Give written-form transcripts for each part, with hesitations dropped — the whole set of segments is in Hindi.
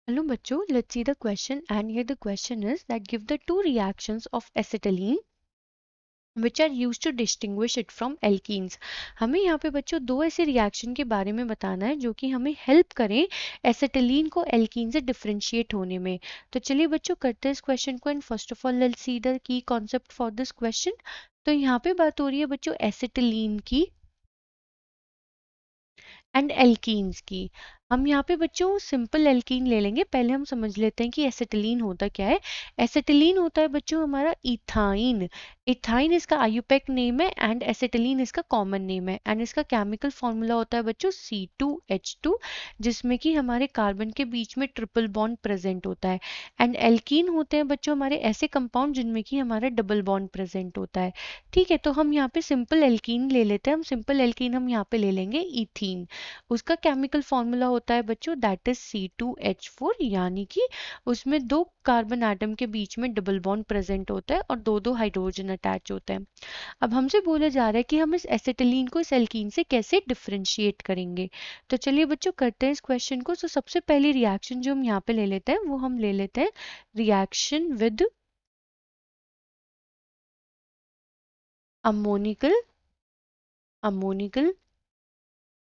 Hello बच्चों, let's see the question, and here the question is that give the two reactions of acetylene which are used to distinguish it from alkenes. हमें यहाँ पे बच्चों दो ऐसे रिएक्शन के बारे में बताना है जो कि हमें हेल्प करें एसिटिलीन को एल्कीन से डिफरेंशिएट होने में। तो चलिए बच्चों करते हैं इस क्वेश्चन को, and first of all let's see the key concept for this question. तो यहाँ पे बात हो रही है बच्चों एसिटिलीन की एंड एल्कीन्स की। हम यहाँ पे बच्चों सिंपल एल्कीन ले लेंगे। पहले हम समझ लेते हैं कि एसिटिलीन होता क्या है। एसिटिलीन होता है बच्चों हमारा इथाइन। इथाइन इसका आयुपैक नेम है एंड एसिटिलीन इसका कॉमन नेम है, एंड इसका केमिकल फॉर्मूला होता है बच्चों C2H2, जिसमें कि हमारे कार्बन के बीच में ट्रिपल बॉन्ड प्रेजेंट होता है। एंड एल्कीन होते हैं बच्चों हमारे ऐसे कंपाउंड जिनमें कि हमारा डबल बॉन्ड प्रेजेंट होता है। ठीक है, तो हम यहाँ पे सिंपल एल्कीन ले लेते हैं। हम सिंपल एल्कीन हम यहाँ पे ले लेंगे इथीन। उसका केमिकल फॉर्मूला होता है बच्चों दैट इज C2H4, यानी कि उसमें दो कार्बन एटम के बीच में डबल बॉन्ड प्रेजेंट होता है और दो दो हाइड्रोजन अटैच होते हैं। अब हमसे बोला जा रहा है कि हम इस एसिटिलीन को इस एल्कीन से कैसे डिफरेंशिएट करेंगे। तो चलिए बच्चों करते हैं इस क्वेश्चन को। तो सबसे पहली रिएक्शन जो हम यहाँ पे ले लेते हैं वो हम ले लेते हैं reaction with ammoniacal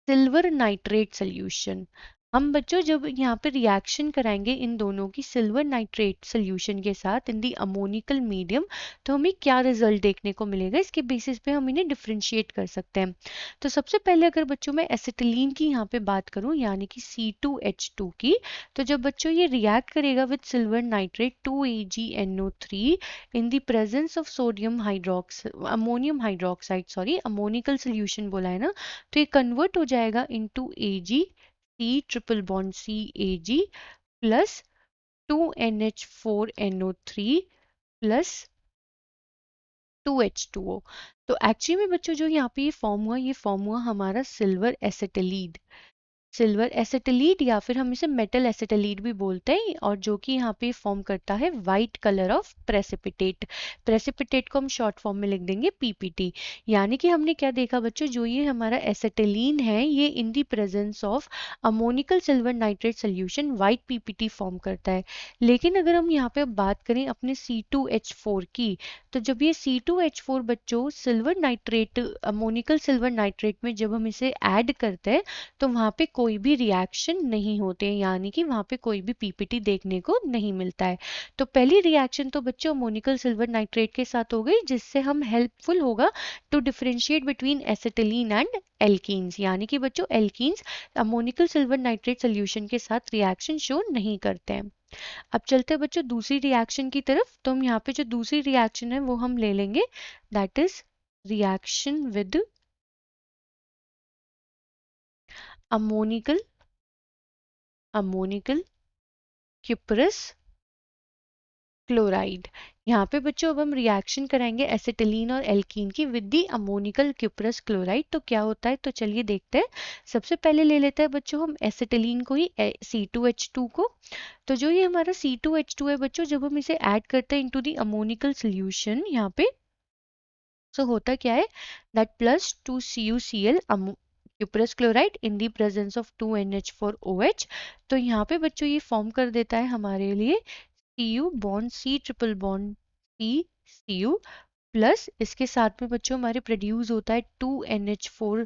silver nitrate solution. हम बच्चों जब यहाँ पे रिएक्शन कराएंगे इन दोनों की सिल्वर नाइट्रेट सोल्यूशन के साथ इन दी अमोनिकल मीडियम, तो हमें क्या रिजल्ट देखने को मिलेगा, इसके बेसिस पे हम इन्हें डिफरेंशिएट कर सकते हैं। तो सबसे पहले अगर बच्चों मैं एसिटिलीन की यहाँ पे बात करूँ यानी कि C2H2 की, तो जब बच्चों ये रिएक्ट करेगा with silver nitrate 2AgNO3 in the presence of sodium hydrox ammonium hydroxide, sorry ammoniacal solution बोला है ना, तो ये कन्वर्ट हो जाएगा into Ag C triple bond CAG plus 2NH4NO3 plus 2H2O। तो एक्चुअली में बच्चों जो यहाँ पे ये फॉर्म हुआ हमारा सिल्वर एसिटिलीड या फिर हम इसे मेटल एसिटिलीड भी बोलते हैं, और जो कि यहाँ पे फॉर्म करता है white colour of precipitate. Precipitate को हम शॉर्ट फॉर्म में लिख देंगे PPT। यानी कि हमने क्या देखा बच्चों, जो ये हमारा एसिटिलीन है ये in the presence of ammoniacal silver nitrate solution white PPT form करता है। लेकिन अगर हम यहाँ पे बात करें अपने C2H4 की, तो जब ये C2H4 बच्चों silver nitrate ammoniacal silver nitrate में जब हम इसे ऐड करते हैं तो वहाँ पे कोई भी रिएक्शन नहीं होते हैं, यानी कि वहाँ पे कोई भी PPT देखने को नहीं मिलता है। तो पहली रिएक्शन तो बच्चों अमोनिकल सिल्वर नाइट्रेट के साथ हो गई, जिससे हम हेल्पफुल होगा to differentiate between acetylene and alkynes, यानी कि बच्चों alkynes ammoniacal silver nitrate solution के साथ रिएक्शन शो नहीं करते हैं। अब चलते हैं बच्चों दूसरी रिएक्शन की तरफ। तो हम यहाँ पे जो दूसरी रिएक्शन है वो हम ले लेंगे that is reaction with ammoniacal cuprous chloride. यहाँ पे बच्चों अब हम रिएक्शन कराएंगे एसिटिलीन और एल्कीन की with the ammoniacal cuprous chloride. तो क्या होता है, तो चलिए देखते हैं। सबसे पहले ले लेते हैं बच्चों हम एसिटिलीन को ही C2H2 को। तो जो ये हमारा C2H2 है बच्चों, जब हम इसे ऐड करते हैं इनटू दी अमोनिकल सोल्यूशन यहाँ पे, सो होता क्या है that plus 2CuCl cuprous chloride in the presence of 2NH4OH। तो यहाँ पे बच्चों ये फॉर्म कर देता है हमारे लिए Cu bond C triple bond Cu plus इसके साथ में बच्चों हमारे प्रोड्यूस होता है 2NH4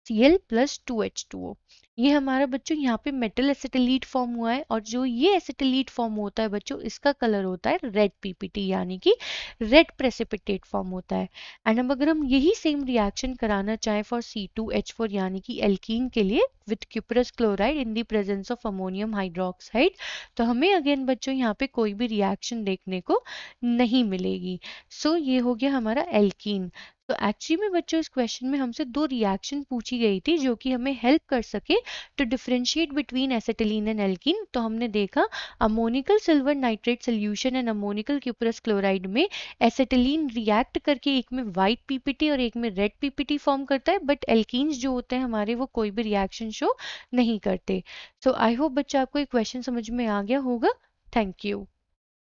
Cl प्लस 2H2O। ये हमारा बच्चों यहाँ पे मेटल एसिटिलीट फॉर्म हुआ है, और जो ये एसिटिलीट फॉर्म होता है बच्चों इसका कलर होता है रेड PPT, यानी कि रेड प्रेसिपिटेट फॉर्म होता है। एंड अब अगर हम यही सेम रिएक्शन कराना चाहें फॉर C2H4 यानी कि एल्कीन के लिए with cuprous chloride in the presence of ammonium hydroxide, तो हमें अगेन बच्चों यहाँ पे कोई भी रिएक्शन देखने को नहीं मिलेगी। सो ये हो गया हमारा एल्कीन। तो एक्चुअली में बच्चों इस क्वेश्चन में हमसे दो रिएक्शन पूछी गई थी जो कि हमें हेल्प कर सके to differentiate between acetylene and alkene. तो हमने देखा ammoniacal silver nitrate solution and ammoniacal cuprous chloride में एसिटिलीन रिएक्ट करके एक में वाइट PPT और एक में रेड PPT फॉर्म करता है, बट एल्कीन्स जो होते हैं हमारे वो कोई भी रिएक्शन शो नहीं करते। सो आई होप बच्चा आपको ये क्वेश्चन समझ में आ गया होगा। Thank you.